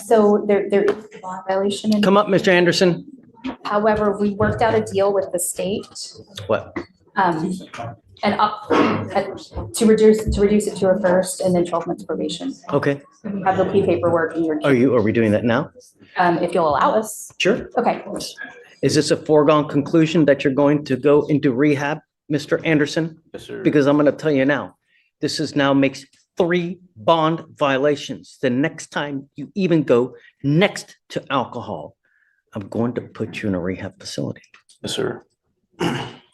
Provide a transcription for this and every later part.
So there is a bond violation. Come up, Mr. Anderson. However, we worked out a deal with the state. What? And to reduce it to a first and then 12 months probation. Okay. We have the plea paperwork in your. Are we doing that now? If you'll allow us. Sure. Okay. Is this a foregone conclusion that you're going to go into rehab, Mr. Anderson? Yes, sir. Because I'm going to tell you now, this is now makes 3 bond violations. The next time you even go next to alcohol, I'm going to put you in a rehab facility. Yes, sir.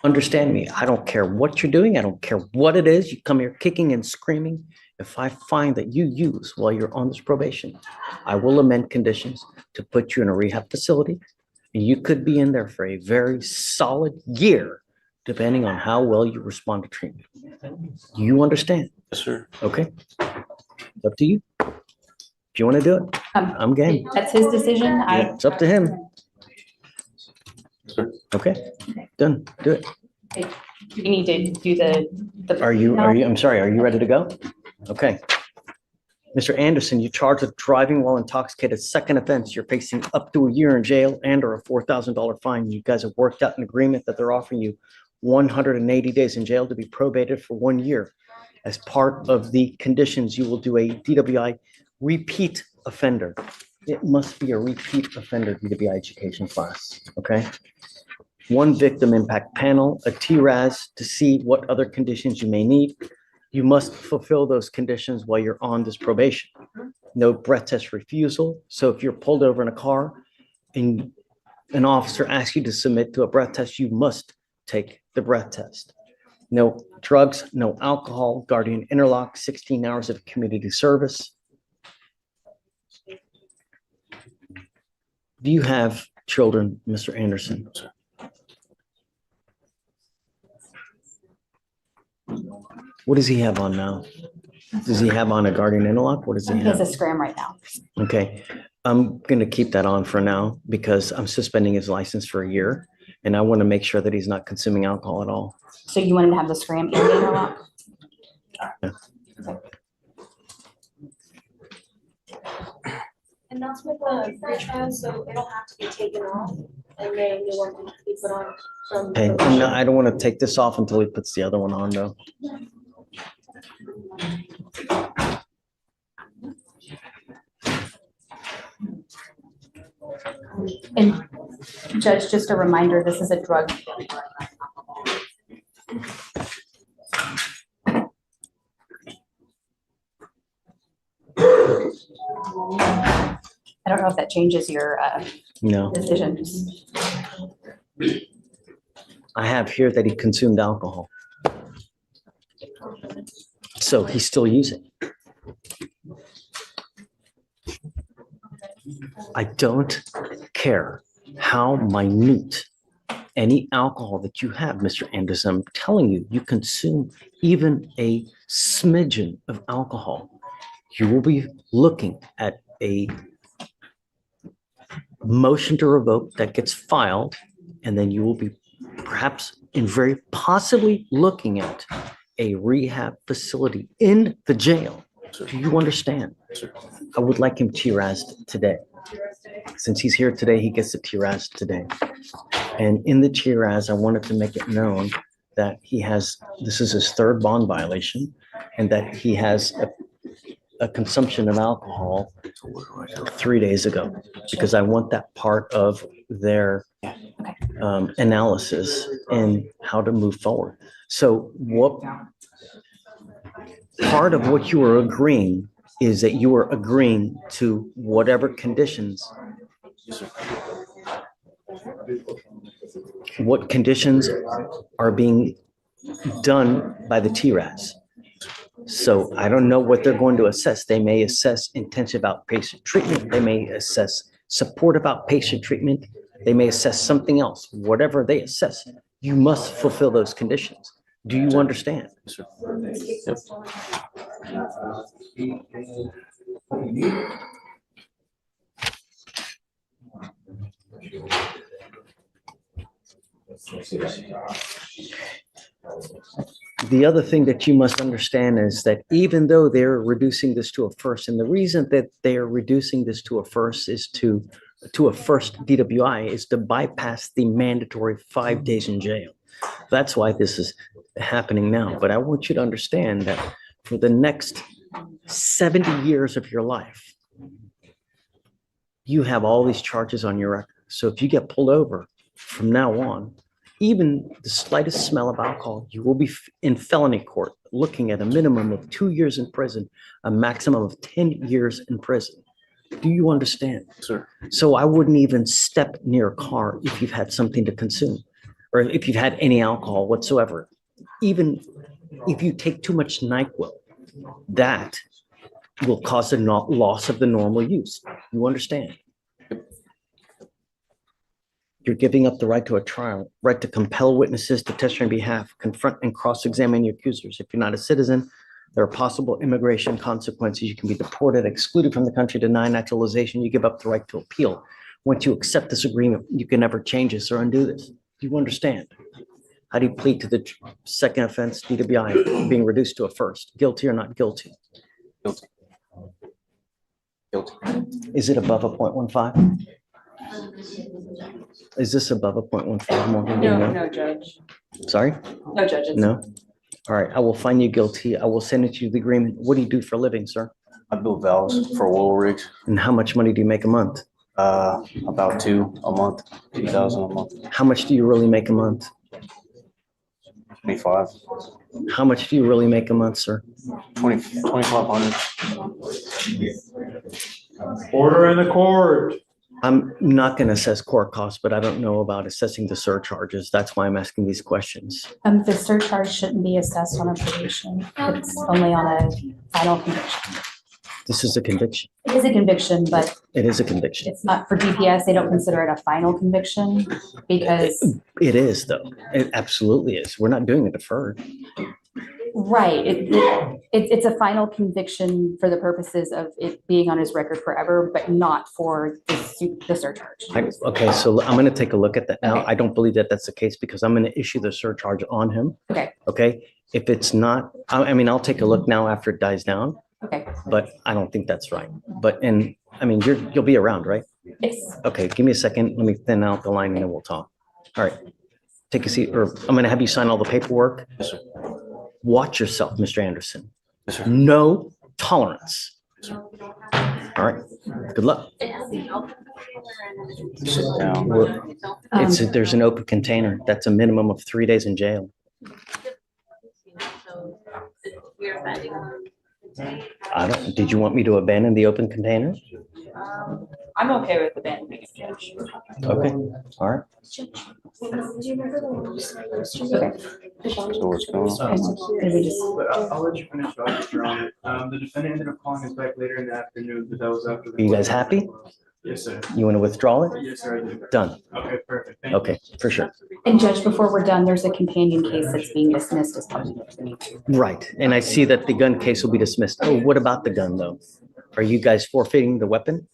Understand me. I don't care what you're doing. I don't care what it is. You come here kicking and screaming. If I find that you use while you're on this probation, I will amend conditions to put you in a rehab facility. And you could be in there for a very solid year, depending on how well you respond to treatment. You understand? Yes, sir. Okay. It's up to you. If you want to do it, I'm game. That's his decision. It's up to him. Sir. Okay, done. Do it. You need to do the. Are you, I'm sorry, are you ready to go? Okay. Mr. Anderson, you charged with driving while intoxicated, second offense. You're facing up to a year in jail and or a $4,000 fine. You guys have worked out an agreement that they're offering you 180 days in jail to be probated for 1 year. As part of the conditions, you will do a DWI repeat offender. It must be a repeat offender DWI education class, okay? 1 victim impact panel, a TRAS to see what other conditions you may need. You must fulfill those conditions while you're on this probation. No breath test refusal. So if you're pulled over in a car and an officer asks you to submit to a breath test, you must take the breath test. No drugs, no alcohol, guardian interlock, 16 hours of community service. Do you have children, Mr. Anderson? What does he have on now? Does he have on a guardian interlock? What does he He has have? a scram right now. Okay, I'm gonna keep that on for now because I'm suspending his license for a year. And I want to make sure that he's not consuming alcohol at all. So you want him to have the scram and the interlock? Yeah. And that's with the franchise, so it'll have to be taken off and then new one will have to be put on from. Okay, no, I don't want to take this off until he puts the other one on though. And Judge, just a reminder, this is a drug. I don't know if that changes your No, decision. I have here that he consumed alcohol. So he's still using. I don't care how minute any alcohol that you have, Mr. Anderson. I'm telling you, you consume even a smidgen of alcohol, you will be looking at a motion to revoke that gets filed, and then you will be perhaps and very possibly looking at a rehab facility in the jail. Do you understand? I would like him TRAS'd today. Since he's here today, he gets the TRAS today. And in the TRAS, I wanted to make it known that he has, this is his 3rd bond violation, and that he has a consumption of alcohol 3 days ago, because I want that part of their analysis and how to move forward. So what part of what you are agreeing is that you are agreeing to whatever conditions. What conditions are being done by the TRAS. So I don't know what they're going to assess. They may assess intensive outpatient treatment. They may assess supportive outpatient treatment. They may assess something else. Whatever they assess, you must fulfill those conditions. Do you understand? Yep. The other thing that you must understand is that even though they're reducing this to a first, and the reason that they are reducing this to a first is to a first DWI is to bypass the mandatory 5 days in jail. That's why this is happening now. But I want you to understand that for the next 70 years of your life, you have all these charges on your record. So if you get pulled over from now on, even the slightest smell of alcohol, you will be in felony court looking at a minimum of 2 years in prison, a maximum of 10 years in prison. Do you understand? Sir. So I wouldn't even step near a car if you've had something to consume or if you've had any alcohol whatsoever. Even if you take too much NyQuil, that will cause the loss of the normal use. You understand? You're giving up the right to a trial, right to compel witnesses to testify on behalf, confront and cross-examine your accusers. If you're not a citizen, there are possible immigration consequences. You can be deported, excluded from the country, denied naturalization. You give up the right to appeal. Once you accept this agreement, you can never change this or undo this. Do you understand? How do you plead to the second offense, DWI, being reduced to a first? Guilty or not guilty? Guilty. Guilty. Is it above a 0.15? Is this above a 0.15? Morgan? Do you know? No, Judge. Sorry? No, Judge. It's- No? All right, I will find you guilty. I will send it to you the agreement. What do you do for a living, sir? I build valves for oil rigs, And how much money do you make a month? about 2 a month, 2,000 a month, How much do you really make a month? 25, How much do you really make a month, sir? 2,500. Order in the court. I'm not going to assess court costs, but I don't know about assessing the surcharges. That's why I'm asking these questions. The surcharge shouldn't be assessed on a probation. It's only on a final conviction. This is a conviction. It is a conviction, but It is a conviction. it's not for DPS. They don't consider it a final conviction because, It is, though. It absolutely is. We're not doing a deferred. right, it's a final conviction for the purposes of it being on his record forever, but not for the surcharge. Okay, so I'm going to take a look at that now. Okay. I don't believe that that's the case because I'm going to issue the surcharge on him. Okay, Okay, if it's not, I mean, I'll take a look now after it dies down, okay, but I don't think that's right. But, and, I mean, you'll be around, right? yes. Okay, give me a second. Let me thin out the line and then we'll talk. All right, take a seat, or I'm going to have you sign all the paperwork. Yes, sir. Watch yourself, Mr. Anderson. Yes, sir. No tolerance. All right, good luck. Sit down. There's an open container. That's a minimum of 3 days in jail. Did you want me to abandon the open container? I'm okay with abandoning it, Judge. Okay, all right. So what's going on? I'll let you finish, Your Honor. The defendant ended up calling us back later in the afternoon, but that was after. Are you guys happy? Yes, sir. You want to withdraw it? Yes, sir, I do. Done. Okay, perfect. Thank you. Okay, for sure. And Judge, before we're done, there's a companion case that's being dismissed as part of the. Right, and I see that the gun case will be dismissed. Oh, what about the gun, though? Are you guys forfeiting the weapon?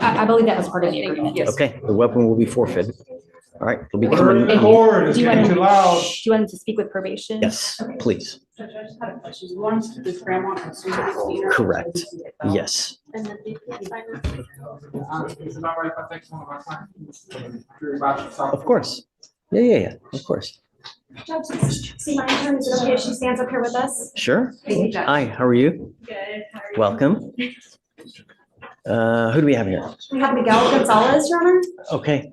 I believe that was part of the agreement. Yes. Okay, the weapon will be forfeited. All right, it'll be Order in the coming. court. It's Do you want getting him, too loud. do you want him to speak with probation? Yes, please. Judge, I just had a question. You want us to just grandma and assume it's Peter? Correct. Yes. Is it about right if I text one of our clients? Of course. Yeah, of course. Judge, see my attorney, is it okay if she stands up here with us? Sure. Thank you, Judge. Hi, how are you? Good. How are you? Welcome. Who do we have here? We have Miguel Gonzalez, Your Honor. Okay.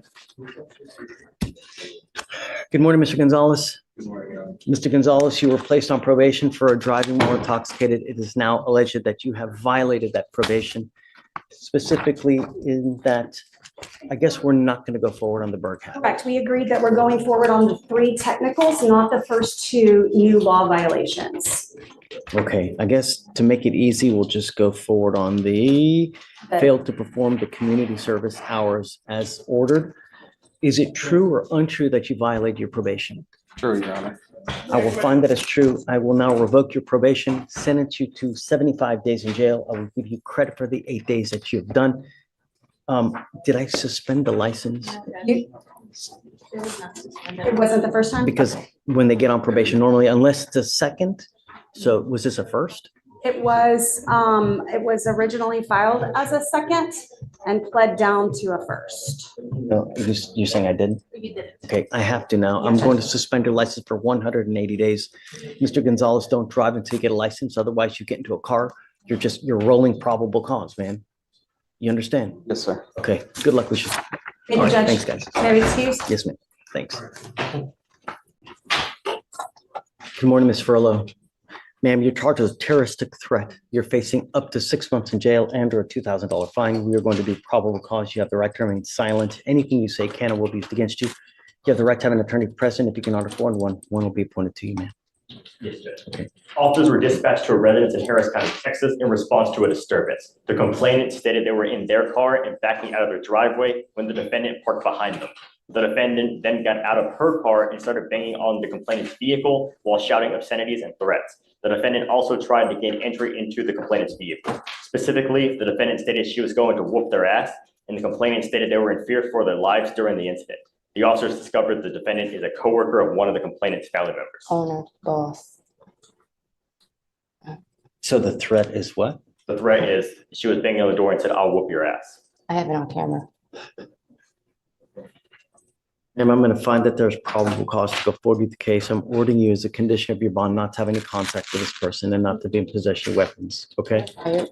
Good morning, Mr. Gonzalez. Mr. Gonzalez, you were placed on probation for driving while intoxicated. It is now alleged that you have violated that probation, specifically in that, I guess we're not going to go forward on the Berg habit. Correct. We agreed that we're going forward on the 3 technicals, not the first 2 new law violations. Okay, I guess to make it easy, we'll just go forward on the failed to perform the community service hours as ordered. Is it true or untrue that you violated your probation? Sure, Your Honor. I will find that it's true. I will now revoke your probation, sentence you to 75 days in jail. I will give you credit for the 8 days that you've done. Did I suspend the license? It wasn't the first time? Because when they get on probation, normally, unless it's a second, so was this a first? It was originally filed as a second and pled down to a first. No, you're saying I didn't? You did it. Okay, I have to now. I'm going to suspend your license for 180 days. Mr. Gonzalez, don't drive until you get a license. Otherwise, you get into a car. You're rolling probable cause, man. You understand? Yes, sir. Okay, good luck with you. Thank All you, right, Judge. thanks, guys. May I be excused? Yes, ma'am. Thanks. Good morning, Ms. Furlow. Ma'am, you're charged with terroristic threat. You're facing up to 6 months in jail and or a $2,000 fine. We are going to do probable cause. You have the right to remain silent. Anything you say can or will be used against you. You have the right to have an attorney present. If you cannot afford one will be appointed to you, ma'am. Yes, Judge. Okay. Officers were dispatched to a residence in Harris County, Texas in response to a disturbance. The complainant stated they were in their car and backing out of their driveway when the defendant parked behind them. The defendant then got out of her car and started banging on the complainant's vehicle while shouting obscenities and threats. The defendant also tried to gain entry into the complainant's vehicle. Specifically, the defendant stated she was going to whoop their ass, and the complainant stated they were in fear for their lives during the incident. The officers discovered the defendant is a coworker of one of the complainant's family members. Owner, boss. So the threat is what? The threat is she was banging on the door and said, "I'll whoop your ass." I have it on camera. Ma'am, I'm going to find that there's probable cause to go forward with the case. I'm ordering you as a condition of your bond not to have any contact with this person and not to be in possession of weapons, okay? Hired.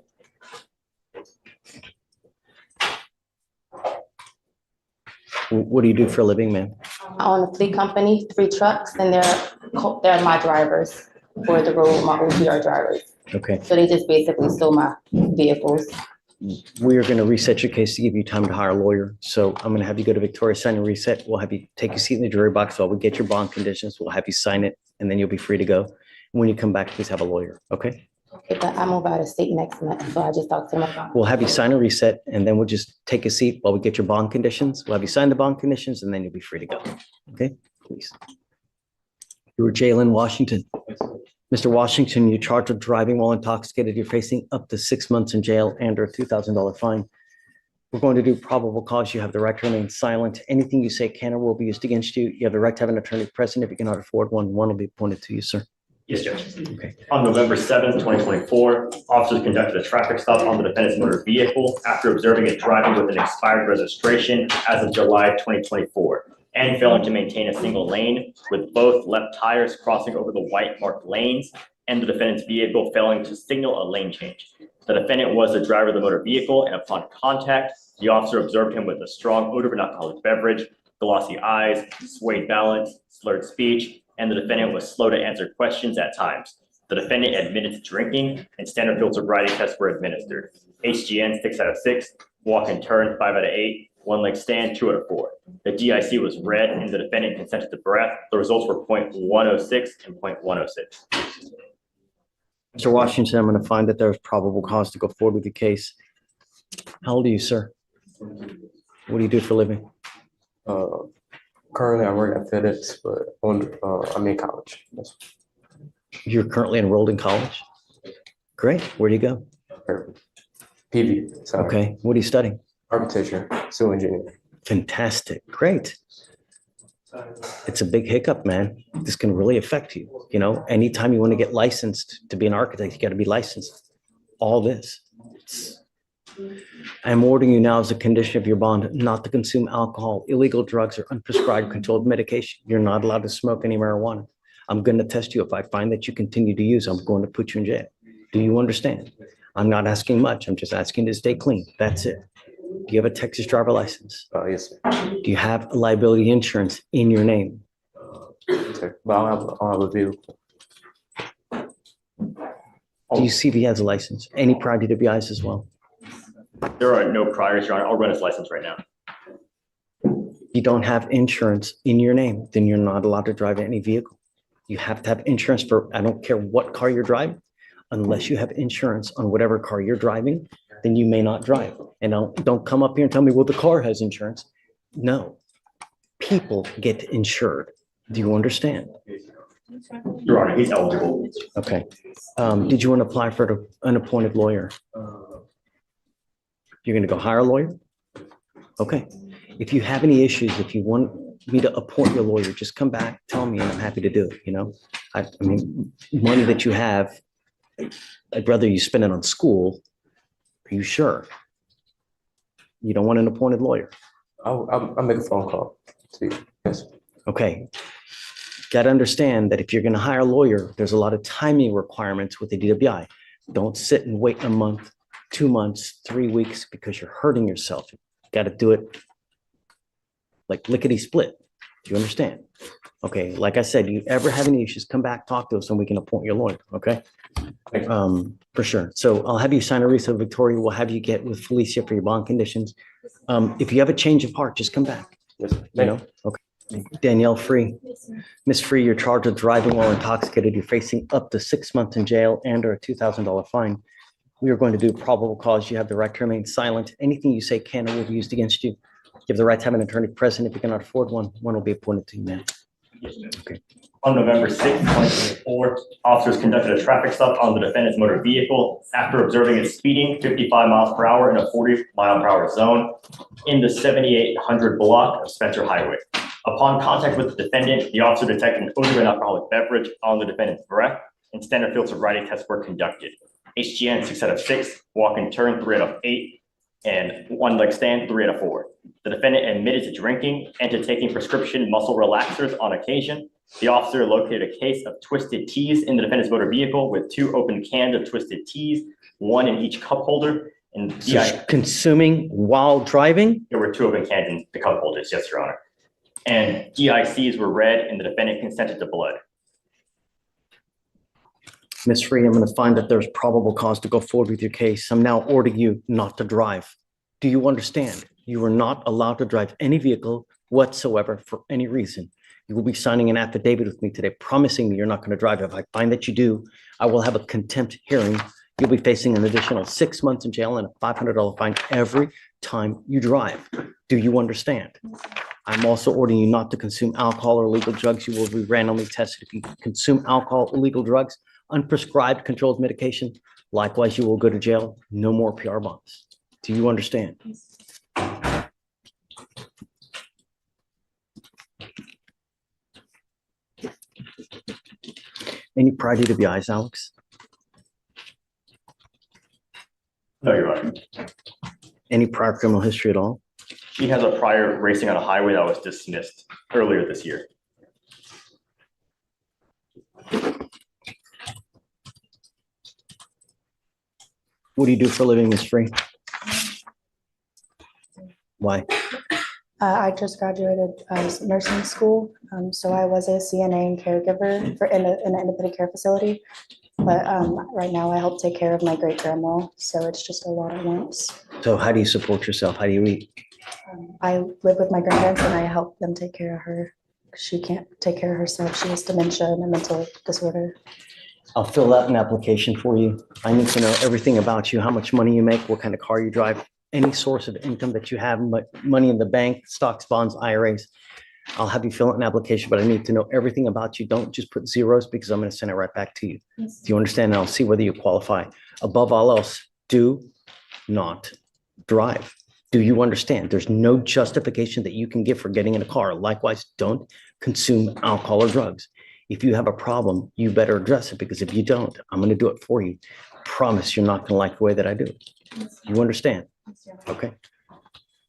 What do you do for a living, ma'am? I own a fleet company, 3 trucks, and they're my drivers for the road, my OTR drivers. Okay, So they just basically stole my vehicles. we are going to reset your case to give you time to hire a lawyer. So I'm going to have you go to Victoria, sign and reset. We'll have you take a seat in the jury box while we get your bond conditions. We'll have you sign it, and then you'll be free to go. When you come back, please have a lawyer, okay? Okay, but I move out of state next month, so I just talked to my. We'll have you sign a reset, and then we'll just take a seat while we get your bond conditions. We'll have you sign the bond conditions, and then you'll be free to go. Okay, please. You were Jalen Washington. Mr. Washington, you're charged with driving while intoxicated. You're facing up to 6 months in jail and or a $2,000 fine. We're going to do probable cause. You have the right to remain silent. Anything you say can or will be used against you. You have the right to have an attorney present. If you cannot afford one will be appointed to you, sir. Yes, Judge. Okay. On November 7th, 2024, officers conducted a traffic stop on the defendant's motor vehicle after observing it driving with an expired registration as of July 2024 and failing to maintain a single lane, with both left tires crossing over the white marked lanes and the defendant's vehicle failing to signal a lane change. The defendant was the driver of the motor vehicle, and upon contact, the officer observed him with a strong odor of an alcoholic beverage, glossy eyes, swayed balance, slurred speech, and the defendant was slow to answer questions at times. The defendant admitted to drinking, and standard field sobriety tests were administered. HGN 6 out of 6, walk and turn 5 out of 8, one leg stand 2 out of 4. The DIC was read, and the defendant consented to breath. The results were 0.106 and 0.106. Mr. Washington, I'm going to find that there's probable cause to go forward with the case. How old are you, sir? What do you do for a living? Currently, I work at FedEx, but I'm in college. You're currently enrolled in college? Great. Where do you go? PV. Sorry. Okay. What are you studying? Architecture, civil engineering. Fantastic. Great. It's a big hiccup, man. This can really affect you. You know, anytime you want to get licensed to be an architect, you got to be licensed. All this. I'm ordering you now as a condition of your bond not to consume alcohol, illegal drugs, or unprescribed controlled medication. You're not allowed to smoke any marijuana. I'm going to test you. If I find that you continue to use, I'm going to put you in jail. Do you understand? I'm not asking much. I'm just asking to stay clean. That's it. Do you have a Texas driver license? Yes, sir. Do you have liability insurance in your name? Sir. But I'll have a vehicle. Do you see if he has a license? Any prior DWIs as well? There are no priors, Your Honor. I'll run his license right now. You don't have insurance in your name, then you're not allowed to drive any vehicle. You have to have insurance for, I don't care what car you're driving, unless you have insurance on whatever car you're driving, then you may not drive. And don't come up here and tell me, well, the car has insurance. No, people get insured. Do you understand? Your Honor, he's eligible. Okay. Did you want to apply for an appointed lawyer? You're going to go hire a lawyer? Okay. If you have any issues, if you want me to appoint your lawyer, just come back, tell me, and I'm happy to do it, you know? I mean, money that you have, I'd rather you spend it on school. Are you sure? You don't want an appointed lawyer? I'll make a phone call to you. Yes. Okay. Got to understand that if you're going to hire a lawyer, there's a lot of timing requirements with the DWI. Don't sit and wait a month, 2 months, 3 weeks, because you're hurting yourself. Got to do it like lickety split. Do you understand? Okay, like I said, you ever have any issues, come back, talk to us, and we can appoint your lawyer, okay? For sure. So I'll have you sign a receipt, Victoria. We'll have you get with Felicia for your bond conditions. If you have a change of heart, just come back. Yes. You know, okay. Danielle Free. Miss Free, you're charged with driving while intoxicated. You're facing up to 6 months in jail and or a $2,000 fine. We are going to do probable cause. You have the right to remain silent. Anything you say can or will be used against you. You have the right to have an attorney present. If you cannot afford one, one will be appointed to you, ma'am. Okay. On November 6, 2024, officers conducted a traffic stop on the defendant's motor vehicle after observing it speeding 55 miles per hour in a 40-mile-per-hour zone in the 7800 block of Spencer Highway. Upon contact with the defendant, the officer detected an odor of an alcoholic beverage on the defendant's breath, and standard field sobriety tests were conducted. HGN 6 out of 6, walk and turn 3 out of 8, and one leg stand 3 out of 4. The defendant admitted to drinking and to taking prescription muscle relaxers on occasion. The officer located a case of twisted teas in the defendant's motor vehicle with 2 open cans of twisted teas, 1 in each cup holder. And Consuming while driving? There were 2 open cans in the cup holders, yes, Your Honor. And DICs were read and the defendant consented to blood. Ms. Free, I'm going to find that there's probable cause to go forward with your case. I'm now ordering you not to drive. Do you understand? You are not allowed to drive any vehicle whatsoever for any reason. You will be signing an affidavit with me today, promising me you're not going to drive. If I find that you do, I will have a contempt hearing. You'll be facing an additional 6 months in jail and a $500 fine every time you drive. Do you understand? I'm also ordering you not to consume alcohol or illegal drugs. You will be randomly tested. If you consume alcohol, illegal drugs, unprescribed controlled medication, likewise, you will go to jail. No more PR bonds. Do you understand? Any prior DWIs, Alex? No, Your Honor. Any prior criminal history at all? She has a prior racing on a highway that was dismissed earlier this year. What do you do for a living, Ms. Free? Why? I just graduated nursing school, so I was a CNA and caregiver for in an independent care facility. But right now I help take care of my great grandma, so it's just a lot at once. So how do you support yourself? How do you eat? I live with my grandparents and I help them take care of her. She can't take care of herself. She has dementia and a mental disorder. I'll fill out an application for you. I need to know everything about you, how much money you make, what kind of car you drive, any source of income that you have, money in the bank, stocks, bonds, IRAs. I'll have you fill out an application, but I need to know everything about you. Don't just put zeros because I'm going to send it right back to you. Yes. Do you understand? And I'll see whether you qualify. Above all else, do not drive. Do you understand? There's no justification that you can give for getting in a car. Likewise, don't consume alcohol or drugs. If you have a problem, you better address it, because if you don't, I'm going to do it for you. Promise you're not going to like the way that I do it. You understand? Okay. Do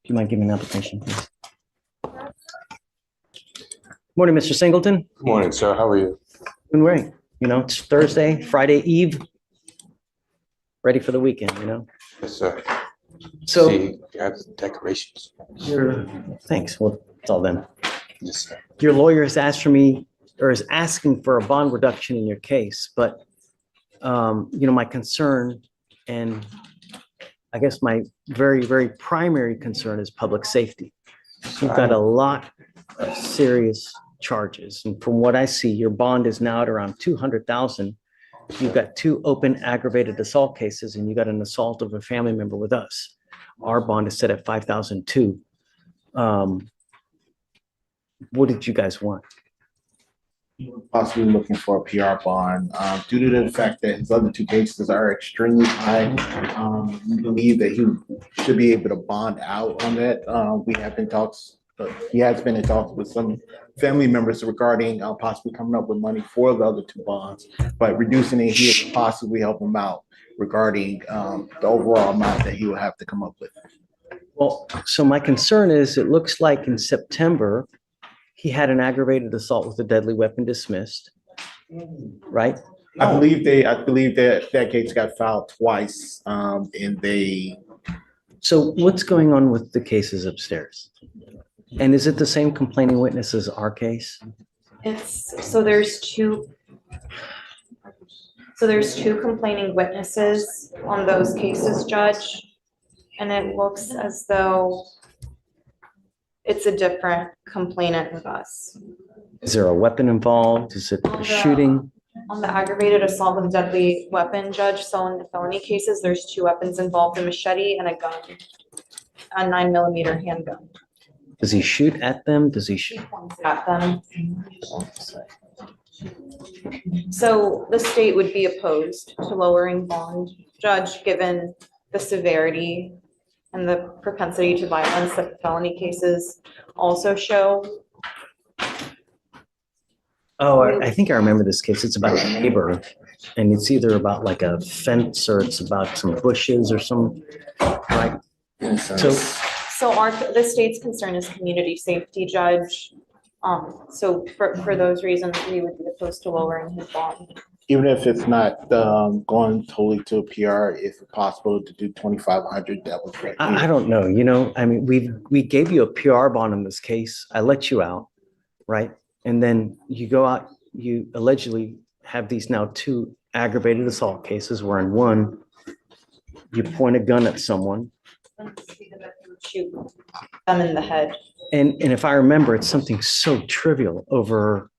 you mind giving me an application, please? Morning, Mr. Singleton. Good morning, sir. How are you? Doing great. You know, it's Thursday, Friday Eve. Ready for the weekend, you know? Yes, sir. So See, you have the decorations. thanks. Well, it's all them. Yes, sir. Your lawyer has asked for me, or is asking for a bond reduction in your case, but you know, my concern, and I guess my very, very primary concern, is public safety. You've got a lot of serious charges, and from what I see, your bond is now at around 200,000. You've got 2 open aggravated assault cases, and you got an assault of a family member with us. Our bond is set at 5,002. What did you guys want? Possibly looking for a PR bond due to the fact that his other 2 cases are extremely high. We believe that he should be able to bond out on that. We have been talks he has been in talks with some family members regarding possibly coming up with money for the other two bonds, but reducing it here would possibly help him out regarding the overall amount that he will have to come up with. Well, so my concern is it looks like in September, he had an aggravated assault with a deadly weapon dismissed, right? I believe that case got filed twice, and they. So what's going on with the cases upstairs? And is it the same complaining witness as our case? So there's two complaining witnesses on those cases, Judge. And it looks as though it's a different complainant with us. Is there a weapon involved? Is it a shooting? On the aggravated assault with deadly weapon, Judge, so in the felony cases, there's two weapons involved, a machete and a gun, a 9mm handgun. Does he shoot at them? Does he shoot? At them. So the state would be opposed to lowering bond, Judge, given the severity and the propensity to violence that felony cases also show. Oh, I think I remember this case. It's about a neighbor, and it's either about like a fence or it's about some bushes or some, right? So The state's concern is community safety, Judge. So for those reasons, we would be opposed to lowering his bond. Even if it's not going totally to a PR, if it's possible to do 2,500, that was great. I don't know, I mean, we gave you a PR bond in this case. I let you out, right? And then you go out, you allegedly have these now two aggravated assault cases where in one, you point a gun at someone. Shoot them in the head. And if I remember, it's something so trivial over.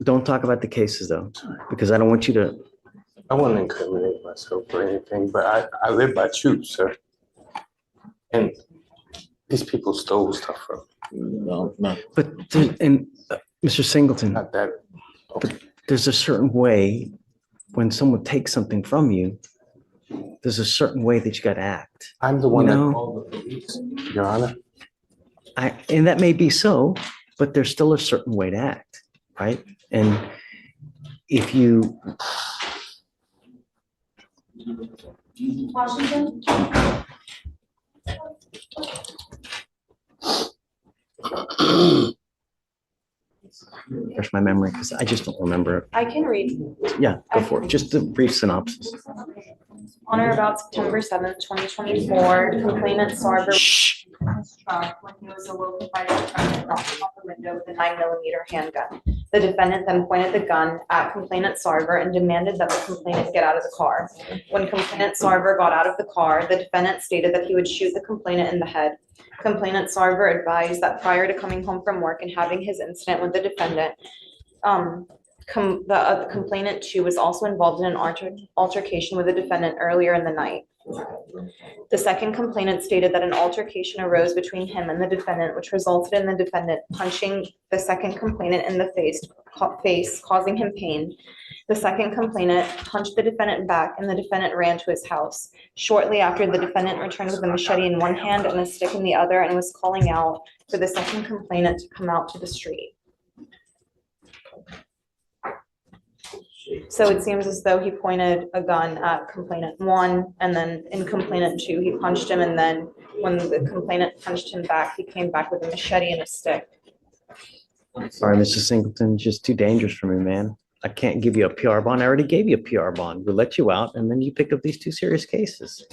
Don't talk about the cases though, because I don't want you to. I wouldn't incriminate myself or anything, but I live by truth, sir. And these people stole stuff from me. No. But, Mr. Singleton, Not that. but there's a certain way when someone takes something from you, there's a certain way that you got to act. I'm the one that No. called the police, Your Honor. And that may be so, but there's still a certain way to act, right? And if you. Washington? Refresh my memory because I just don't remember it. I can read. Yeah, go for it. Just a brief synopsis. On or about September 7th, 2024, complainant Sarver was in his truck when he was awoken by the defendant knocking on the window with a 9mm handgun. The defendant then pointed the gun at complainant Sarver and demanded that the complainant get out of the car. When complainant Sarver got out of the car, the defendant stated that he would shoot the complainant in the head. Complainant Sarver advised that prior to coming home from work and having his incident with the defendant, the complainant too was also involved in an altercation with the defendant earlier in the night. The second complainant stated that an altercation arose between him and the defendant, which resulted in the defendant punching the second complainant in the face, causing him pain. The second complainant punched the defendant back and the defendant ran to his house. Shortly after, the defendant returned with a machete in one hand and a stick in the other and was calling out for the second complainant to come out to the street. So it seems as though he pointed a gun at complainant one, and then in complainant two, he punched him, and then when the complainant punched him back, he came back with a machete and a stick. Sorry, Mr. Singleton, just too dangerous for me, man. I can't give you a PR bond. I already gave you a PR bond. We let you out, and then you pick up these two serious cases.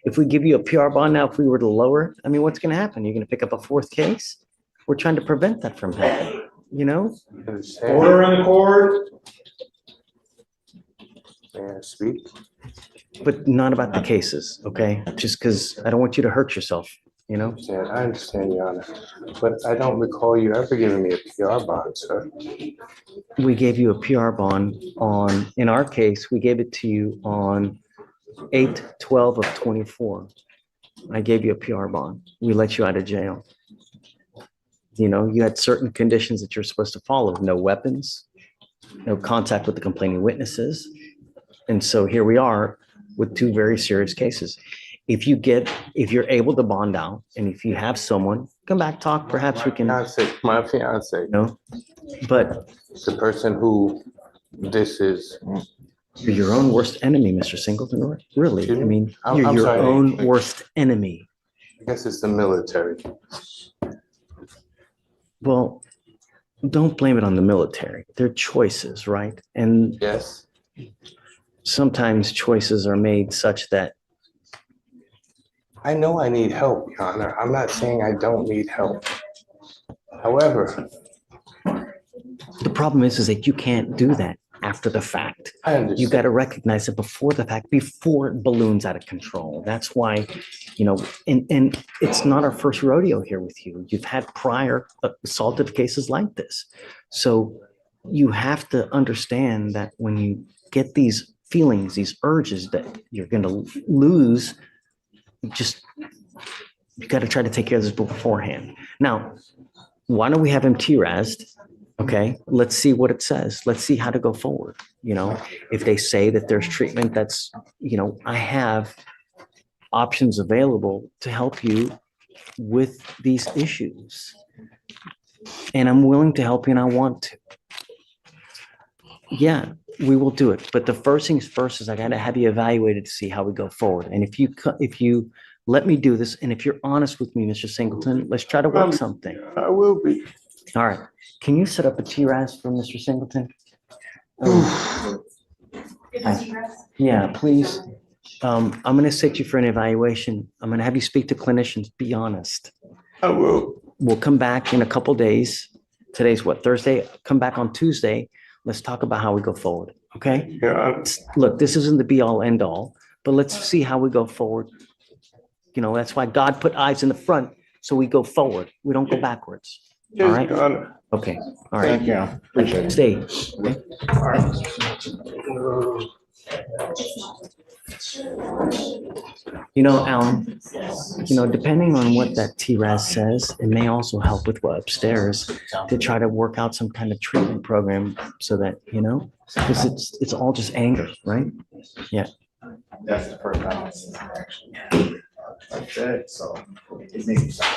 If we give you a PR bond now, if we were to lower it, I mean, what's going to happen? You're going to pick up a fourth case? We're trying to prevent that from happening, Order in the court. May I speak? But not about the cases, okay? Just because I don't want you to hurt yourself, I understand, Your Honor, but I don't recall you ever giving me a PR bond, sir. We gave you a PR bond in our case, we gave it to you on 8/12 of 24. I gave you a PR bond. We let you out of jail. You had certain conditions that you're supposed to follow. No weapons, no contact with the complaining witnesses. And so here we are with two very serious cases. if you're able to bond out, and if you have someone, come back, talk, perhaps we can, My fiance, no, but the person who this is. you're your own worst enemy, Mr. Singleton, really. I mean, I'm you're your sorry. own worst enemy. I guess it's the military. Well, don't blame it on the military. They're choices, right? And Yes. sometimes choices are made such that I know I need help, Your Honor. I'm not saying I don't need help. However, the problem is that you can't do that after the fact. I understand. You got to recognize it before the fact, before it balloons out of control. That's why, and it's not our first rodeo here with you. You've had prior assaultive cases like this. So you have to understand that when you get these feelings, these urges that you're going to lose, you got to try to take care of this beforehand. Now, why don't we have him TRAS'd? Okay, let's see what it says. Let's see how to go forward. If they say that there's treatment, that's, I have options available to help you with these issues. And I'm willing to help you and I want to. Yeah, we will do it. But the first things first is I got to have you evaluated to see how we go forward. And if you let me do this, and if you're honest with me, Mr. Singleton, let's try to work something. I will be. All right. Can you set up a TRAS for Mr. Singleton? Yeah, please. I'm going to set you for an evaluation. I'm going to have you speak to clinicians. Be honest. I will. We'll come back in a couple days. Today's what, Thursday? Come back on Tuesday. Let's talk about how we go forward. Okay? Yeah. Look, this isn't the be all end all, but let's see how we go forward. That's why God put eyes in the front, so we go forward. We don't go backwards. All right? Okay. All right. Thank you. Appreciate it. Stay. Okay. Alan, depending on what that TRAS says, it may also help with what upstairs to try to work out some kind of treatment program so that, because it's all just anger, right? Yeah. That's the first time I've seen her actually. Like that, so it may be something.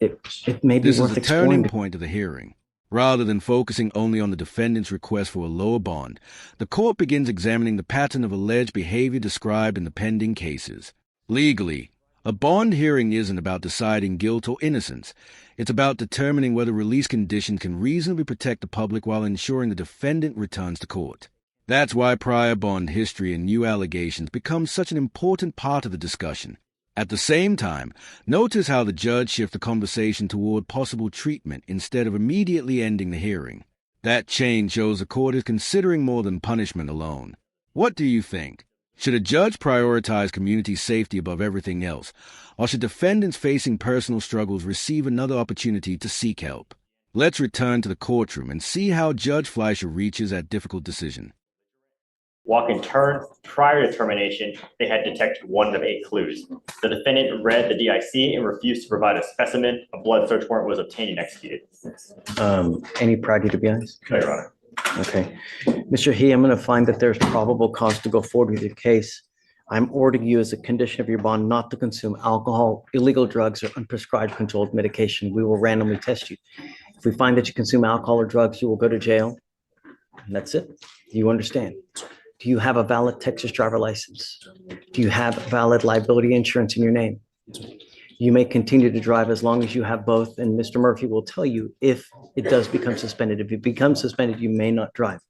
It may be This is worth the turning exploring. point of the hearing. Rather than focusing only on the defendant's request for a lower bond, the court begins examining the pattern of alleged behavior described in the pending cases. Legally, a bond hearing isn't about deciding guilt or innocence. It's about determining whether release conditions can reasonably protect the public while ensuring the defendant returns to court. That's why prior bond history and new allegations become such an important part of the discussion. At the same time, notice how the judge shifts the conversation toward possible treatment instead of immediately ending the hearing. That change shows the court is considering more than punishment alone. What do you think? Should a judge prioritize community safety above everything else, or should defendants facing personal struggles receive another opportunity to seek help? Let's return to the courtroom and see how Judge Fleischer reaches that difficult decision. Walk and turn. Prior to termination, they had detected 1 of 8 clues. The defendant read the DIC and refused to provide a specimen. A blood search warrant was obtained and executed. Any prior to be honest? No, Your Honor. Okay. Mr. He, I'm going to find that there's probable cause to go forward with your case. I'm ordering you as a condition of your bond not to consume alcohol, illegal drugs, or unprescribed controlled medication. We will randomly test you. If we find that you consume alcohol or drugs, you will go to jail. And that's it. Do you understand? Do you have a valid Texas driver license? Do you have valid liability insurance in your name? You may continue to drive as long as you have both, and Mr. Murphy will tell you if it does become suspended. If it becomes suspended, you may not drive.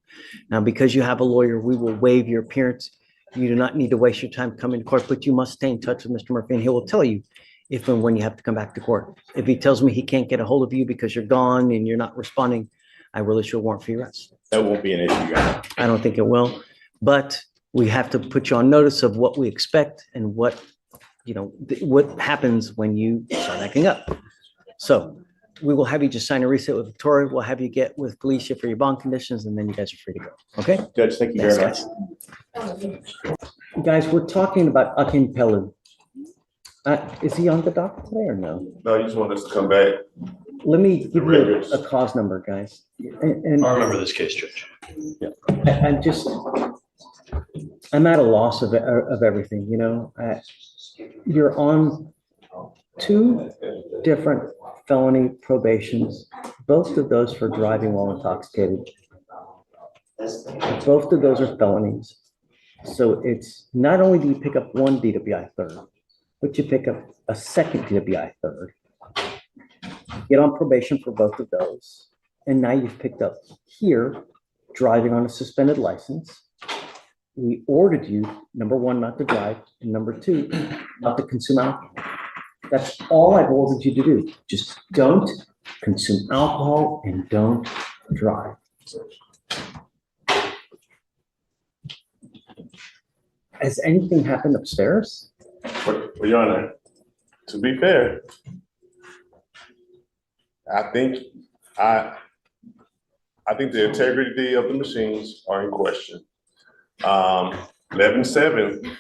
Now, because you have a lawyer, we will waive your appearance. You do not need to waste your time coming to court, but you must stay in touch with Mr. Murphy, and he will tell you if and when you have to come back to court. If he tells me he can't get a hold of you because you're gone and you're not responding, I will issue a warrant for your arrest. That won't be an issue, guys. I don't think it will. But we have to put you on notice of what we expect and what happens when you start acting up. So we will have you just sign a reset with Victoria. We'll have you get with Felicia for your bond conditions, and then you guys are free to go. Okay? Judge, thank you very much. Guys, we're talking about Akin Pelu. Is he on the docket today or no? No, you just want us to come back. Let me give you a cause number, guys. And I remember this case, Judge. I'm just, I'm at a loss of everything, you know. You're on 2 different felony probations, both of those for driving while intoxicated. Both of those are felonies. So it's not only do you pick up 1 DWI third, but you pick up a second DWI third. Get on probation for both of those. And now you've picked up here, driving on a suspended license. We ordered you, number 1, not to drive, and number 2, not to consume alcohol. That's all I've ordered you to do. Just don't consume alcohol and don't drive. Has anything happened upstairs? Well, Your Honor, to be fair, I think the integrity of the machines are in question. 11/7.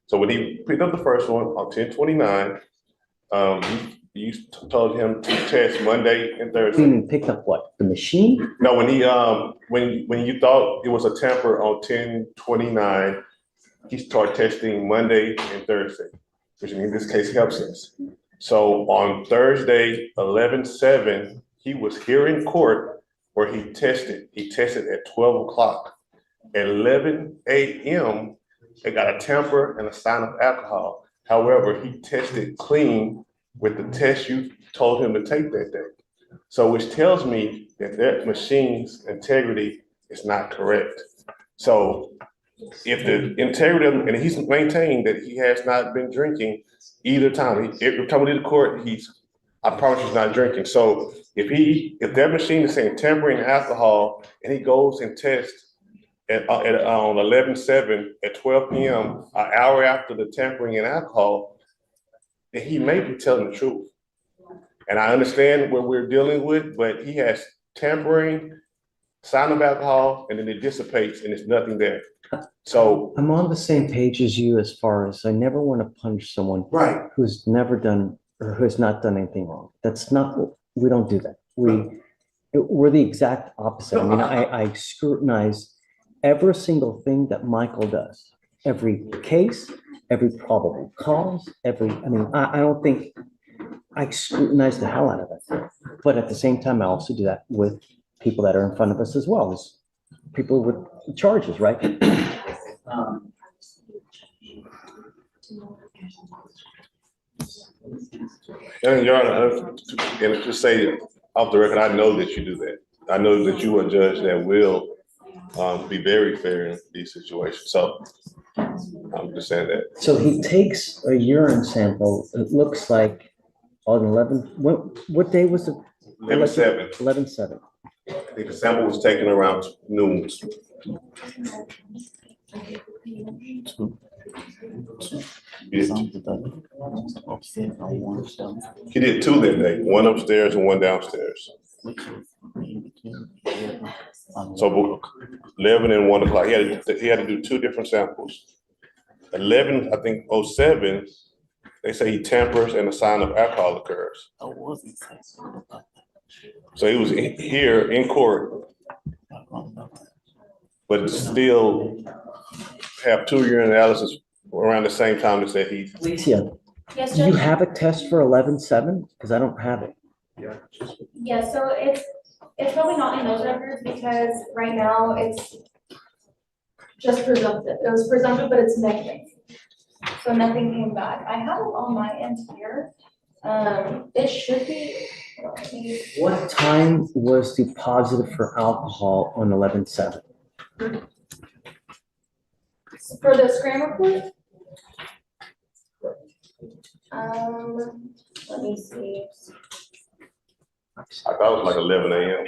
So when he picked up the first one on 10/29, you told him to test Monday and Thursday. You mean picked up what? The machine? No, when he when you thought it was a tamper on 10/29, he started testing Monday and Thursday, which in this case helps us. So on Thursday, 11/7, he was here in court where he tested. He tested at 12 o'clock. At 11 a.m., they got a tamper and a sign of alcohol. However, he tested clean with the test you told him to take that day. So which tells me that that machine's integrity is not correct. So if the integrity, and he's maintained that he has not been drinking either time. Every time we did the court, I promise he's not drinking. So if that machine is saying tampering alcohol and he goes and tests on 11/7 at 12 p.m., an hour after the tampering and alcohol, then he may be telling the truth. And I understand what we're dealing with, but he has tampering, sign of alcohol, and then it dissipates and there's nothing there. So I'm on the same page as you as far as I never want to punish someone who's never done or who has not done anything wrong. That's not, we don't do that. We're the exact opposite. I mean, I scrutinize every single thing that Michael does, every case, every probable cause, I don't think I scrutinize the hell out of it. But at the same time, I also do that with people that are in front of us as well as people with charges, right? And Your Honor, and to say off the record, I know that you do that. I know that you are a judge that will be very fair in these situations. So I'm just saying that. So he takes a urine sample. It looks like on 11. What day was it? 11/7. 11/7. I think the sample was taken around noon. He did 2 that day, 1 upstairs and 1 downstairs. So 11 and 1 o'clock, he had to do 2 different samples. 11, I think 07, they say he tampers and a sign of alcohol occurs. So he was here in court, but still have 2 urine analysis around the same time to say he. Alicia, Yes, do you Judge? have a test for 11/7? Because I don't have it. Yeah, so it's probably not in those records because right now it's just presumptive. It was presumptive, but it's negative. So nothing came back. I have it on my end here. It should be. What time was the positive for alcohol on 11/7? For the scram report? Let me see. I thought it was like 11 a.m.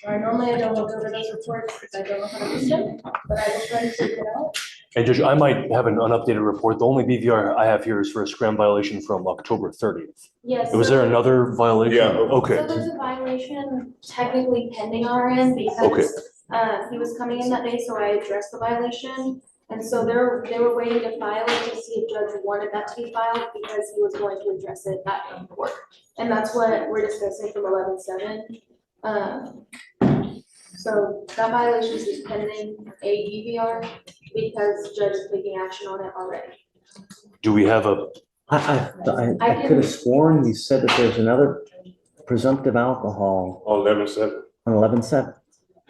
Sorry, normally I don't look over those reports because I don't know how to use them, but I will try to figure it out. Hey, Judge, I might have an unupdated report. The only BVR I have here is for a scram violation from October 30th. Yes. Was there another violation? Yeah. Okay. So there's a violation technically pending our end because he was coming in that day, so I addressed the violation. And so they were waiting to file it to see if judge wanted that to be filed because he was going to address it at court. And that's what we're discussing from 11/7. So that violation is pending a DVR because judge is taking action on it already. Do we have a, I could have sworn you said that there's another presumptive alcohol On 11/7. on 11/7.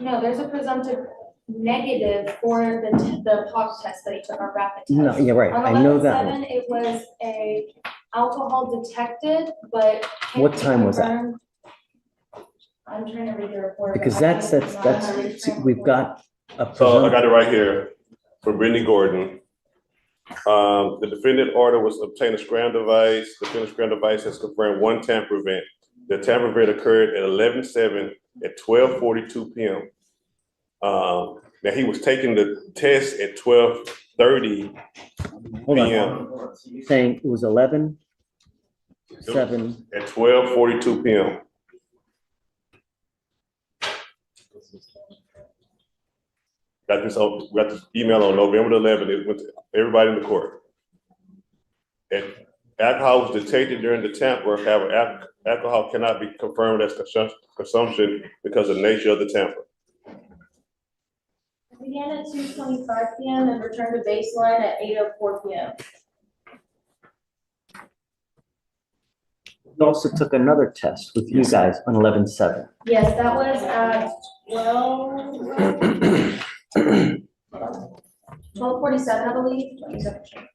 No, there's a presumptive negative for the POC test that he took, our rapid test. No, yeah, right. On I know that 11/7, one. it was a alcohol detected, but. What time was that? confirmed. I'm trying to read the report. but Because I that's, can't- that's, I don't know how to read that's, the we've report. got a. So I got it right here for Brittany Gordon. The defendant order was to obtain a scram device. The defendant's scram device has confirmed one tamper event. The tamper event occurred at 11/7 at 12:42 p.m. Now he was taking the test at 12:30 Hold p.m. on. Saying it was 11/7. At 12:42 p.m. Got this email on November the 11th. It went to everybody in the court. And alcohol was detected during the tamper. However, alcohol cannot be confirmed as consumption because of the nature of the tamper. It began at 2:25 p.m. and returned to baseline at 8:04 p.m. We also took another test with you guys on 11/7. Yes, that was at 12:47, I believe. Let me double check.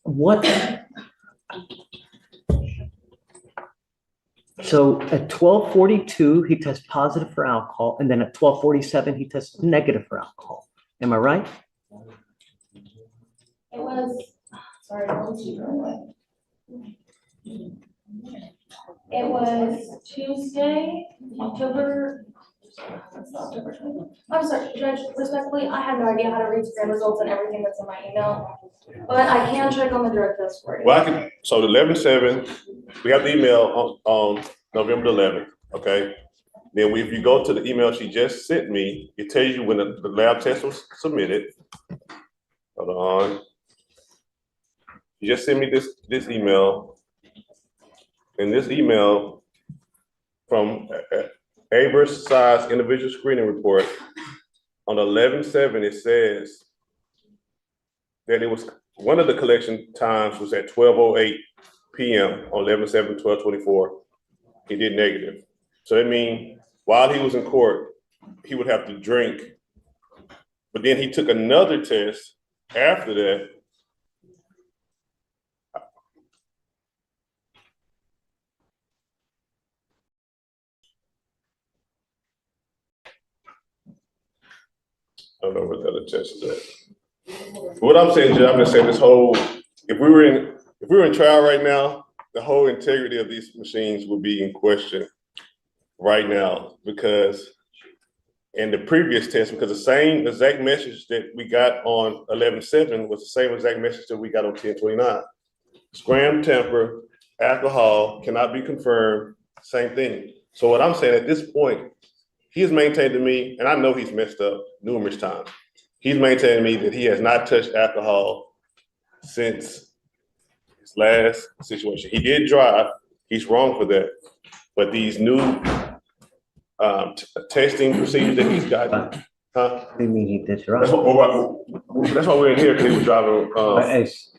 What? So at 12:42, he tests positive for alcohol, and then at 12:47, he tests negative for alcohol. Am I right? It was, sorry, let me see real quick. It was Tuesday, October. I'm sorry, Judge, respectfully, I have no idea how to read screen results and everything that's in my email, but I can check on the drug test for you. Well, so the 11/7, we have the email on November the 11th, okay? Then if you go to the email she just sent me, it tells you when the lab test was submitted. Hold on. You just sent me this email. And this email from Aver's size individual screening report on 11/7, it says that it was one of the collection times was at 12:08 p.m. on 11/7, 12:24. He did negative. So that means while he was in court, he would have to drink. But then he took another test after that. I don't know what the other test is at. What I'm saying, Judge, I've been saying this whole, if we were in trial right now, the whole integrity of these machines would be in question right now, because in the previous test, because the same exact message that we got on 11/7 was the same exact message that we got on 10/29. Scram temper, alcohol cannot be confirmed, same thing. So what I'm saying at this point, he has maintained to me, and I know he's messed up numerous times. He's maintained to me that he has not touched alcohol since his last situation. He did drive. He's wrong for that. But these new testing procedures that he's got, huh? What do you mean he did drive? That's why we're in here, because he was driving.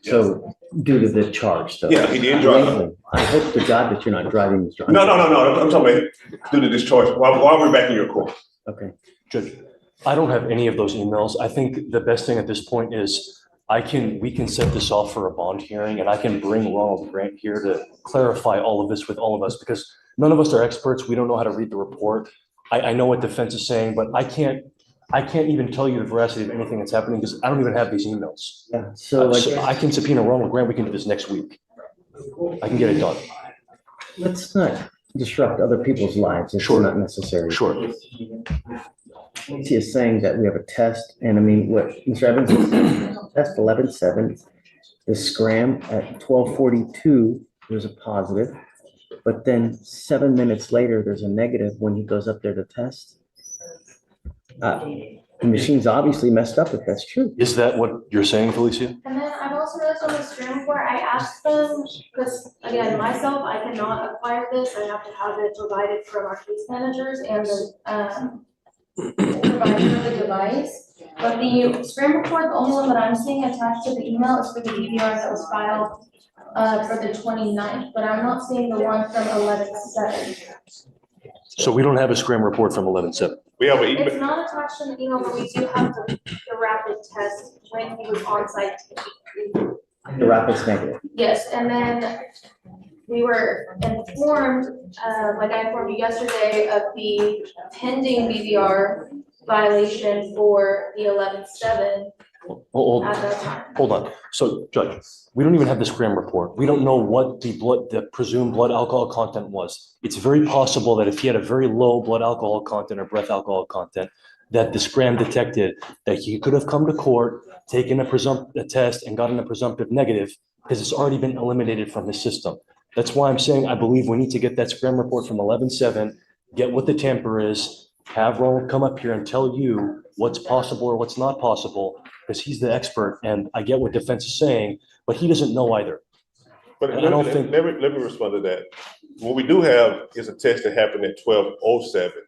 So due to the charge, though. Yeah, he did drive. I hope to God that you're not driving this. No. I'm talking about due to discharge. While we're back in your court. Okay. Judge, I don't have any of those emails. I think the best thing at this point is we can set this off for a bond hearing, and I can bring Ronald Grant here to clarify all of this with all of us, because none of us are experts. We don't know how to read the report. I know what defense is saying, but I can't even tell you the veracity of anything that's happening because I don't even have these emails. Yeah, so I can subpoena Ronald Grant. We can do this next week. I can get it done. Let's not disrupt other people's lives. It's not necessary. Sure. He is saying that we have a test, and I mean, what Mr. Evans is test 11/7, the scram at 12:42, there's a positive, but then 7 minutes later, there's a negative when he goes up there to test. The machine's obviously messed up if that's true. Is that what you're saying, Felicia? And then I've also noticed on the screen report, I asked them, because again, myself, I cannot acquire this. I have to have it provided from our case managers and the provider of the device. But the scram report, the only one that I'm seeing attached to the email is for the DVR that was filed for the 29th, but I'm not seeing the one from 11/7. So we don't have a scram report from 11/7. We have an It's email. not attached in the email, but we do have the rapid test when he was on site. The rapid's negative. Yes, and then we were informed, like I informed you yesterday, of the pending BVR violation for the 11/7 Hold, at that time. hold on. So Judge, we don't even have the scram report. We don't know what the presumed blood alcohol content was. It's very possible that if he had a very low blood alcohol content or breath alcohol content, that the scram detected that he could have come to court, taken a test and gotten a presumptive negative because it's already been eliminated from his system. That's why I'm saying I believe we need to get that scram report from 11/7, get what the tamper is, have Ronald come up here and tell you what's possible or what's not possible, because he's the expert, and I get what defense is saying, but he doesn't know either. But And I don't let think- me respond to that. What we do have is a test that happened at 12:07.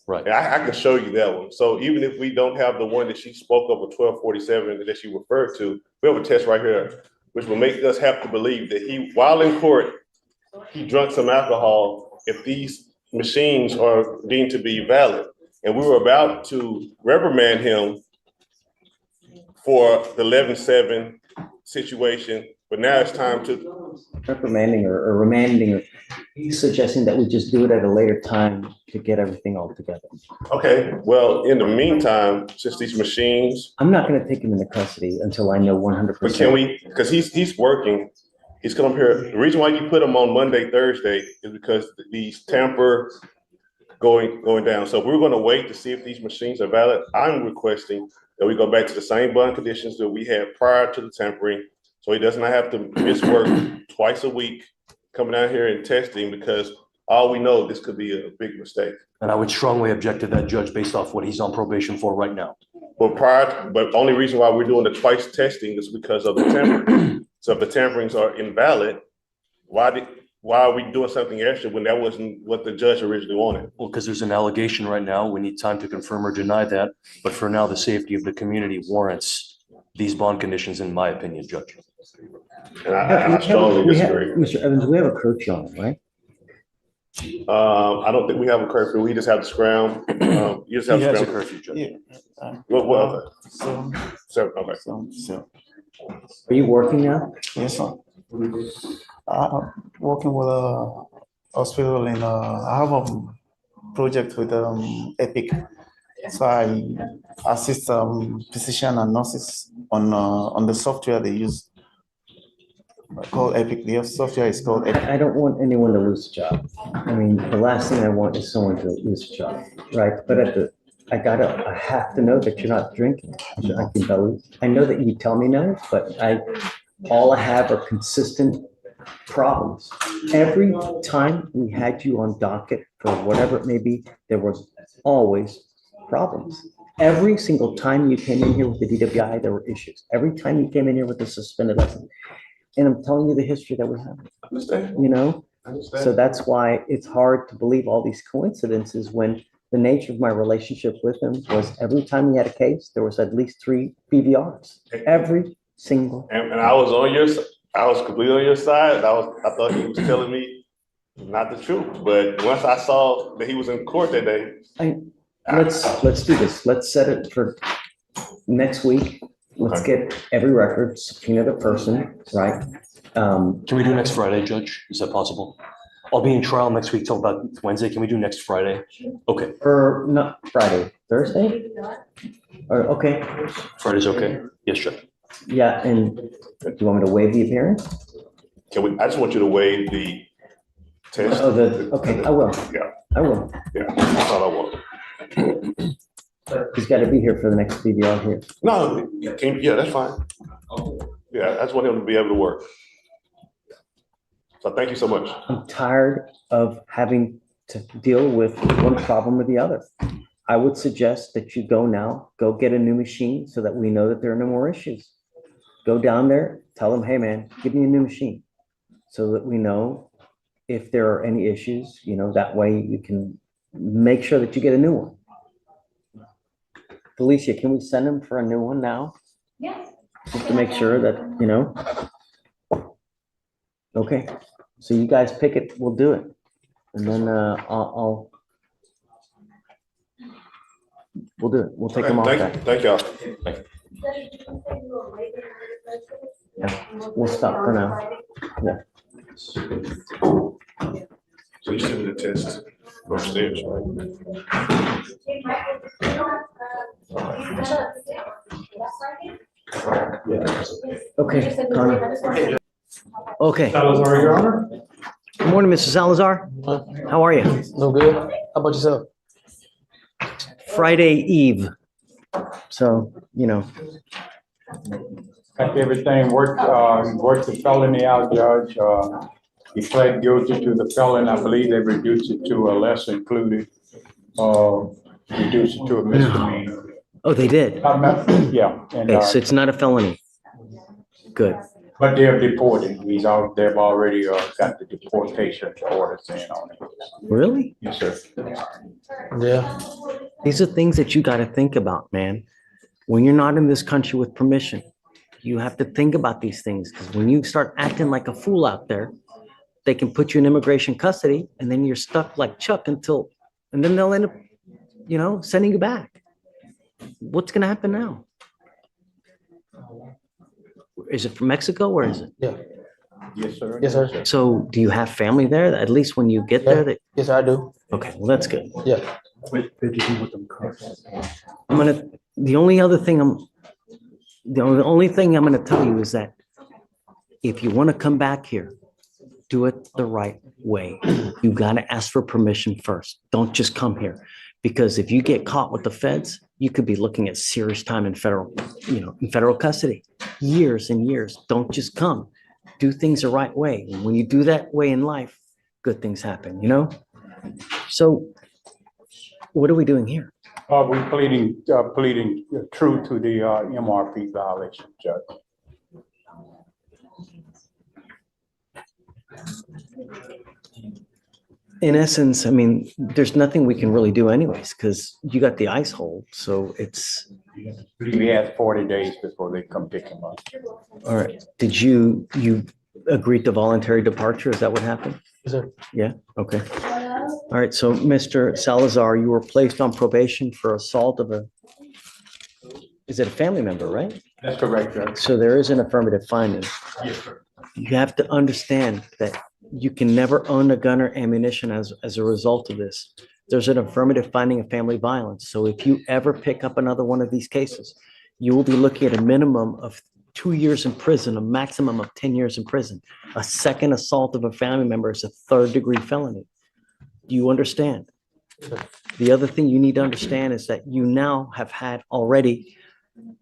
Right. And I can show you that one. So even if we don't have the one that she spoke of, 12:47 that she referred to, we have a test right here, which will make us have to believe that he, while in court, he drank some alcohol if these machines are deemed to be valid. And we were about to reprimand him for the 11/7 situation, but now it's time to. Reprimanding or remanding, he's suggesting that we just do it at a later time to get everything all together. Okay, well, in the meantime, since these machines. I'm not gonna take him into custody until I know 100%. But can we, because he's working, he's come up here, the reason why you put him on Monday, Thursday is because these tamper going down. So we're gonna wait to see if these machines are valid. I'm requesting that we go back to the same bond conditions that we had prior to the tampering. So he does not have to miss work twice a week, coming out here and testing, because all we know, this could be a big mistake. And I would strongly object to that, Judge, based off what he's on probation for right now. But the only reason why we're doing the twice testing is because of the tampering. So if the tamperings are invalid, why are we doing something extra when that wasn't what the judge originally wanted? Well, because there's an allegation right now. We need time to confirm or deny that. But for now, the safety of the community warrants these bond conditions, in my opinion, Judge. And I strongly disagree. Mr. Evans, we have a curfew on, right? I don't think we have a curfew. We just have the scram. You just have He has a scram. curfew, Judge. Well, So, okay. so, Are you working now? yes, sir. Working with a hospital in, I have a project with Epic. So I assist physician and nurses on the software they use called Epic. The software is called Epic. I don't want anyone to lose a job. I mean, the last thing I want is someone to lose a job, right? But I have to know that you're not drinking. I can tell, I know that you tell me no, but all I have are consistent problems. Every time we had you on docket for whatever it may be, there was always problems. Every single time you came in here with the DWI, there were issues. Every time you came in here with the suspended license. And I'm telling you the history that we have. Understand. You know? Understand. So that's why it's hard to believe all these coincidences when the nature of my relationship with him was every time he had a case, there was at least 3 BVRs. Every single. And I was on your, I was completely on your side. I thought he was telling me not the truth. But once I saw that he was in court that day. Let's do this. Let's set it for next week. Let's get every record, subpoena the person, right? Can we do next Friday, Judge? Is that possible? I'll be in trial next week till about Wednesday. Can we do next Friday? Okay. Or not Friday, Thursday? Or, okay. Friday's okay? Yes, Judge. Yeah, and do you want me to waive the appearance? I just want you to waive the test. Oh, okay, I will. Yeah. I will. Yeah, that's all I want. He's got to be here for the next BVR here. No, yeah, that's fine. Yeah, I just want him to be able to work. So thank you so much. I'm tired of having to deal with one problem or the other. I would suggest that you go now, go get a new machine so that we know that there are no more issues. Go down there, tell them, hey man, give me a new machine so that we know if there are any issues, you know, that way you can make sure that you get a new one. Felicia, can we send him for a new one now? Yeah. Just to make sure that, you know? Okay, so you guys pick it, we'll do it. And then we'll do it. We'll take them off that. Thank y'all. Yeah, we'll stop for now. Yeah. So you sent me the test upstairs, right? Okay, Connor. Okay. Salazar, Your Honor. Good morning, Mr. Salazar. How are you? No good. How about yourself? Friday Eve. So, you know, Think everything worked the felony out, Judge. He pled guilty to the felony. I believe they reduced it to a lesser included, reduced it to a misdemeanor. oh, they did. Yeah. And, Okay, so it's not a felony. Good. but they're deported. They've already got the deportation orders in on it. Really? Yes, sir. Yeah. These are things that you got to think about, man. When you're not in this country with permission, you have to think about these things, because when you start acting like a fool out there, they can put you in immigration custody, and then you're stuck like Chuck and then they'll end up, you know, sending you back. What's going to happen now? Is it from Mexico? Where is it? Yeah. Yes, sir. Yes, sir. So do you have family there? At least when you get there, that, Yes, I do. okay, well, that's good. Yeah. The only thing I'm gonna tell you is that if you want to come back here, do it the right way. You gotta ask for permission first. Don't just come here. Because if you get caught with the feds, you could be looking at serious time in federal custody, years and years. Don't just come. Do things the right way. And when you do that way in life, good things happen, you know? So what are we doing here? We're pleading true to the MRP violation, Judge. In essence, I mean, there's nothing we can really do anyways, because you got the ice hold, so it's. We had 40 days before they come pick him up. All right, did you agreed to voluntary departure? Is that what happened? Yes, sir. Yeah, okay. All right, so Mr. Salazar, you were placed on probation for assault of is it a family member, right? That's correct, Judge. So there is an affirmative finding. Yes, sir. You have to understand that you can never own a gun or ammunition as a result of this. There's an affirmative finding of family violence. So if you ever pick up another one of these cases, you will be looking at a minimum of 2 years in prison, a maximum of 10 years in prison. A second assault of a family member is a third-degree felony. Do you understand? The other thing you need to understand is that you now have had already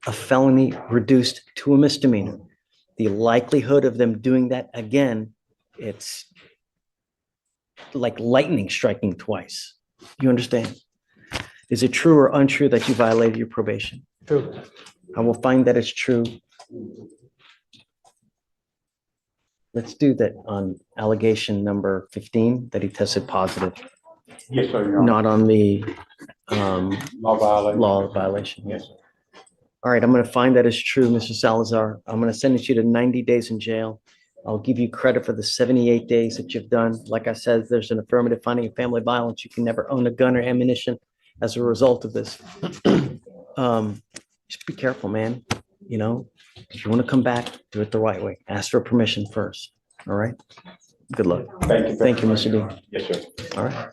a felony reduced to a misdemeanor. The likelihood of them doing that again, it's like lightning striking twice. You understand? Is it true or untrue that you violated your probation? True. I will find that it's true. Let's do that on allegation number 15, that he tested positive. Yes, sir. Your Honor. Not on the Law violation. law violation. Yes, sir. All right, I'm going to find that it's true, Mr. Salazar. I'm going to sentence you to 90 days in jail. I'll give you credit for the 78 days that you've done. Like I said, there's an affirmative finding of family violence. You can never own a gun or ammunition as a result of this. Just be careful, man. You know, if you want to come back, do it the right way. Ask for permission first. All right? Good luck. Thank you. Thank you, Mr. Dean. Yes, sir. All right.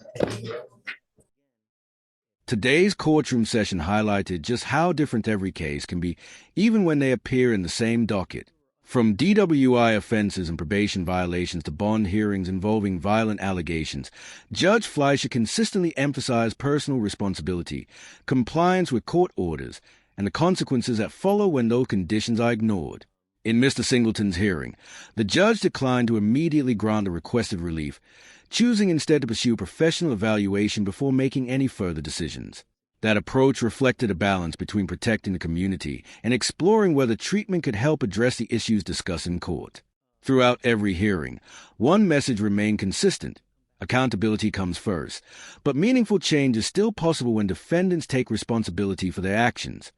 Today's courtroom session highlighted just how different every case can be, even when they appear in the same docket. From DWI offenses and probation violations to bond hearings involving violent allegations, Judge Fleischer consistently emphasized personal responsibility, compliance with court orders, and the consequences that follow when those conditions are ignored. In Mr. Singleton's hearing, the judge declined to immediately grant the requested relief, choosing instead to pursue professional evaluation before making any further decisions. That approach reflected a balance between protecting the community and exploring whether treatment could help address the issues discussed in court. Throughout every hearing, one message remained consistent: Accountability comes first, but meaningful change is still possible when defendants take responsibility for their actions.